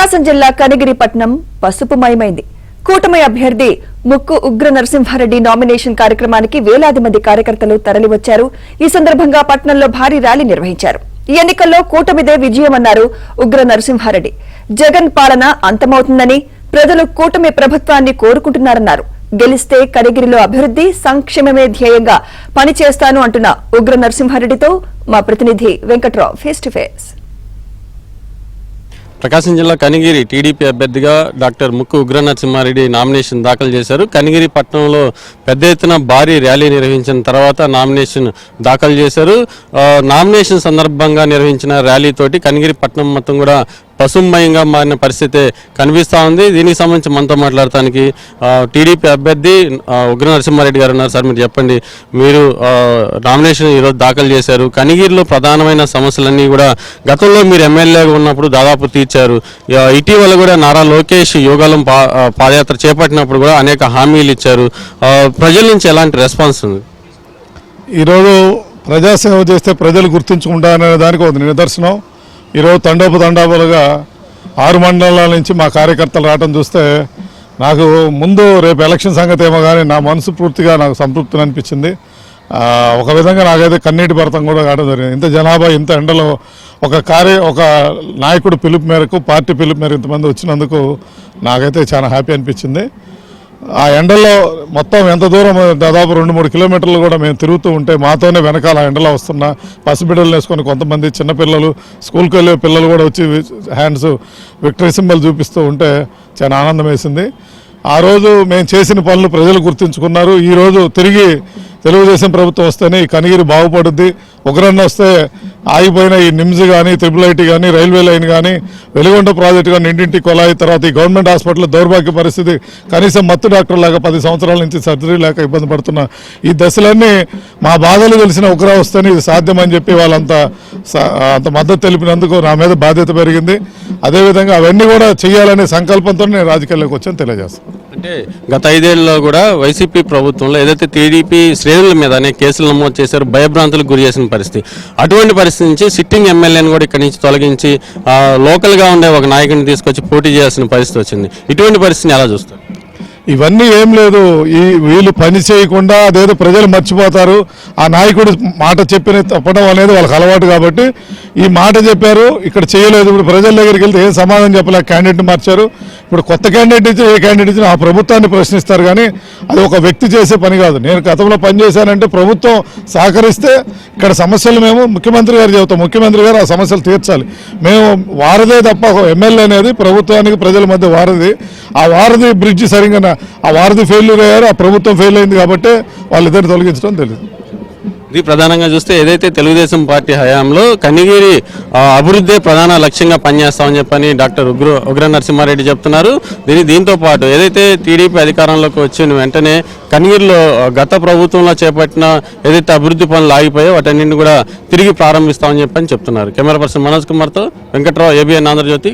ప్రకాశం జిల్లా కనిగిరి పట్టణం పసుపుమయమైంది. కూటమి అభ్యర్థి ముక్కు ఉగ్ర నరసింహారెడ్డి నామినేషన్ కార్యక్రమానికి వేలాది మంది కార్యకర్తలు తరలివచ్చారు. ఈ సందర్భంగా పట్టణంలో భారీ ర్యాలీ నిర్వహించారు. ఈ ఎన్నికల్లో కూటమిదే విజయమన్నారు ఉగ్ర నరసింహారెడ్డి. జగన్ పాలన అంతమవుతుందని, ప్రజలు కూటమి ప్రభుత్వాన్ని కోరుకుంటున్నారన్నారు. గెలిస్తే కనిగిరిలో అభివృద్ధి సంక్షేమమే ధ్యేయంగా పనిచేస్తాను అంటున్న ఉగ్ర నరసింహారెడ్డితో మా ప్రతినిధి వెంకట్రావు ఫేస్ టు ఫేస్. ప్రకాశం జిల్లా కనిగిరి టీడీపీ అభ్యర్థిగా డాక్టర్ ముక్కు ఉగ్ర నరసింహారెడ్డి నామినేషన్ దాఖలు చేశారు. కనిగిరి పట్టణంలో పెద్ద ఎత్తున భారీ ర్యాలీ నిర్వహించిన తర్వాత నామినేషన్ దాఖలు చేశారు. నామినేషన్ సందర్భంగా నిర్వహించిన ర్యాలీతోటి కనిగిరి పట్టణం మొత్తం కూడా పసుమయంగా మారిన పరిస్థితి కనిపిస్తూ ఉంది. దీనికి సంబంధించి మనతో మాట్లాడటానికి టీడీపీ అభ్యర్థి ఉగ్ర నరసింహారెడ్డి గారు ఉన్నారు. సార్, మీరు చెప్పండి, మీరు నామినేషన్ ఈరోజు దాఖలు చేశారు. కనిగిరిలో ప్రధానమైన సమస్యలన్నీ కూడా గతంలో మీరు ఎమ్మెల్యేగా ఉన్నప్పుడు దాదాపు తీర్చారు. ఇటీవల కూడా నారా లోకేష్ యోగాలం పాదయాత్ర చేపట్టినప్పుడు కూడా అనేక హామీలు ఇచ్చారు. ప్రజల నుంచి ఎలాంటి రెస్పాన్స్ ఉంది? ఈరోజు ప్రజాసేవ చేస్తే ప్రజలు గుర్తుంచుకుంటారనే దానికి ఒక నిదర్శనం. ఈరోజు తండోపతండాలుగా 6 మండలాల నుంచి మా కార్యకర్తలు రావడం చూస్తే నాకు ముందు రేపు ఎలక్షన్ సంగతి ఏమో కానీ నా మనసు పూర్తిగా నాకు సంతృప్తిని అనిపించింది. ఒక విధంగా నాకైతే కన్నీటి భరతం కూడా కావడం జరిగింది. ఇంత జనాభా ఇంత ఎండలో ఒక నాయకుడు పిలుపు మేరకు, పార్టీ పిలుపు మేరకు ఇంతమంది వచ్చినందుకు నాకైతే చాలా హ్యాపీ అనిపించింది. ఆ ఎండల్లో మొత్తం ఎంత దూరం, దాదాపు 2-3 కిలోమీటర్లు కూడా మేము తిరుగుతూ ఉంటే మాతోనే వెనకాల ఎండలో వస్తున్న పసిబిడ్డలు వేసుకొని కొంతమంది చిన్నపిల్లలు, స్కూల్కి వెళ్ళే పిల్లలు కూడా వచ్చి హ్యాండ్స్ విక్టరీ సింబల్ చూపిస్తూ ఉంటే చాలా ఆనందం వేసింది. ఆ రోజు మేము చేసిన పనులు ప్రజలు గుర్తుంచుకున్నారు. ఈరోజు తిరిగి తెలుగుదేశం ప్రభుత్వం వస్తేనే ఈ కనిగిరి బాగుపడుద్ది. ఉగ్రన్న వస్తే ఆగిపోయిన ఈ నిమ్స్ కానీ, IIIT కానీ, రైల్వే లైన్ కానీ, వెలుగొండ ప్రాజెక్టు కానీ, ఇంటింటి కొలాయి, తర్వాత ఈ గవర్నమెంట్ హాస్పిటల్ దౌర్భాగ్య పరిస్థితి, కనీసం మత్తు డాక్టర్ లాగా 10 సంవత్సరాల నుంచి సర్జరీ లేక ఇబ్బంది పడుతున్న ఈ దశలన్నీ మా బాధలు తెలిసిన ఉగ్ర వస్తేనే ఇది సాధ్యమని చెప్పి వాళ్ళంతా అంత మద్దతు తెలిపినందుకు నా మీద బాధ్యత పెరిగింది. అదేవిధంగా అవన్నీ కూడా చేయాలనే సంకల్పంతో నేను రాజకీయాల్లోకి వచ్చాను తెలియజేస్తాను. అంటే గత 5 ఏళ్లలో కూడా వైసీపీ ప్రభుత్వంలో ఏదైతే టీడీపీ శ్రేణుల మీద అనేక కేసులు నమోదు చేశారు, భయభ్రాంతులకు గురి చేసిన పరిస్థితి. అటువంటి పరిస్థితి నుంచి సిట్టింగ్ ఎమ్మెల్యేని కూడా ఇక్కడి నుంచి తొలగించి లోకల్గా ఉండే ఒక నాయకుడిని తీసుకొచ్చి పోటీ చేయాల్సిన పరిస్థితి వచ్చింది. ఇటువంటి పరిస్థితిని ఎలా చూస్తారు? ఇవన్నీ ఏం లేదు, వీళ్ళు పని చేయకుండా అదేదో ప్రజలు మర్చిపోతారు. ఆ నాయకుడు మాట చెప్పిన తప్పడం అనేది వాళ్ళకి అలవాటు కాబట్టి ఈ మాట చెప్పారు, ఇక్కడ చేయలేదు. ఇప్పుడు ప్రజల దగ్గరికి వెళ్తే ఏం సమాధానం చెప్పలేక క్యాండిడేట్ని మార్చారు. ఇప్పుడు కొత్త క్యాండిడేట్ ఇచ్చి ఏ క్యాండిడేట్ ఇచ్చినా ఆ ప్రభుత్వాన్ని ప్రశ్నిస్తారు, కానీ అది ఒక వ్యక్తి చేసే పని కాదు. నేను గతంలో పనిచేశానంటే ప్రభుత్వం సహకరిస్తే ఇక్కడ సమస్యలు మేము ముఖ్యమంత్రి గారు చెబుతాం, ముఖ్యమంత్రి గారు ఆ సమస్యలు తీర్చాలి. మేము వారదే తప్ప ఎమ్మెల్యే అనేది ప్రభుత్వానికి ప్రజల మధ్య వారధి. ఆ వారధి బ్రిడ్జి సరిగ్గా ఆ వారధి ఫెయిల్యూర్ అయ్యారు, ఆ ప్రభుత్వం ఫెయిల్ అయింది కాబట్టి వాళ్ళిద్దరు తొలగించడం తెలియదు. ఇది ప్రధానంగా చూస్తే ఏదైతే తెలుగుదేశం పార్టీ హయాంలో కనిగిరి అభివృద్ధి ప్రధాన లక్ష్యంగా పనిచేస్తామని చెప్పని డాక్టర్ ఉగ్ర నరసింహారెడ్డి చెప్తున్నారు. దీంతో పాటు ఏదైతే టీడీపీ అధికారంలోకి వచ్చిన వెంటనే కనిగిరిలో గత ప్రభుత్వంలో చేపట్టిన ఏదైతే అభివృద్ధి పనులు ఆగిపోయాయో వాటన్నింటిని కూడా తిరిగి ప్రారంభిస్తామని చెప్పని చెప్తున్నారు. కెమెరా పర్సన్ మనోజ్ కుమార్తో వెంకట్రావు, ABN ఆంధ్రజ్యోతి.